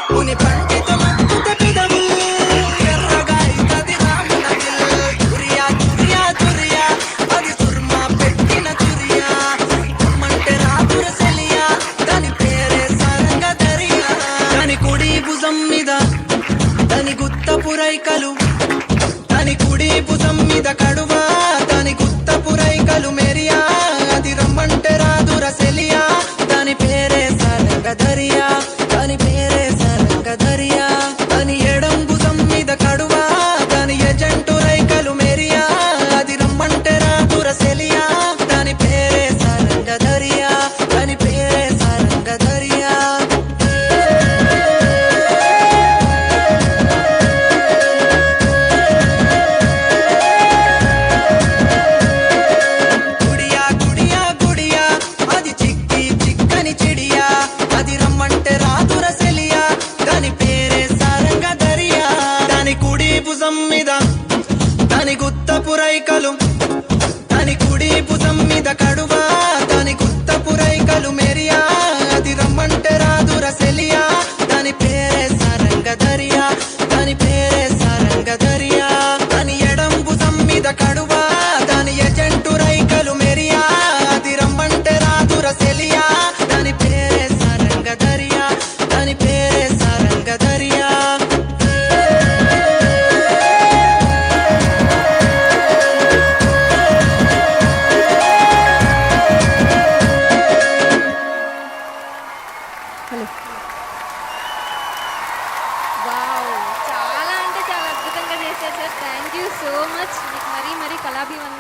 ముని పండిత ముక్త పెదవులు ఎర్రగా ఇతది రాముల దిల్ చురియా చురియా చురియా అది సుర్మా పెట్టిన చురియా అమ్మంటే రాదుర సెలియా దాని పేరే సారంగ దరియా దాని కుడి భుజం మీద దాని గుత్తపు రైకలు దాని కుడి భుజం మీద కడువా దాని గుత్తపు రైకలు మెరియా అది రమ్మంటే రాదుర సెలియా దాని పేరే సారంగ దరియా దాని పేరే సారంగ దరియా దాని ఎడం భుజం మీద కడువా దాని ఎజెంటు రైకలు మెరియా అది రమ్మంటే రాదుర సెలియా దాని పేరే సారంగ దరియా దాని పేరే సారంగ దరియా గుడియా గుడియా గుడియా అది చిక్కి చిక్కని చిడియా అది రమ్మంటే రాదుర సెలియా దాని పేరే సారంగ దరియా దాని కుడి భుజం మీద దాని గుత్తపు రైకలు దాని కుడి భుజం మీద కడువా దాని గుత్తపు రైకలు మెరియా అది రమ్మంటే రాదుర సెలియా దాని పేరే సారంగ దరియా దాని పేరే సారంగ దరియా దాని ఎడం భుజం మీద కడువా దాని ఎజెంటు రైకలు మెరియా అది రమ్మంటే రాదుర సెలియా దాని పేరే సారంగ దరియా దాని పేరే సారంగ దరియా వావ్! చాలా అంటే చాలా అద్భుతంగా చేశారు sir. Thank you so much. మీకు మరీ మరీ కళాభివందనాలు.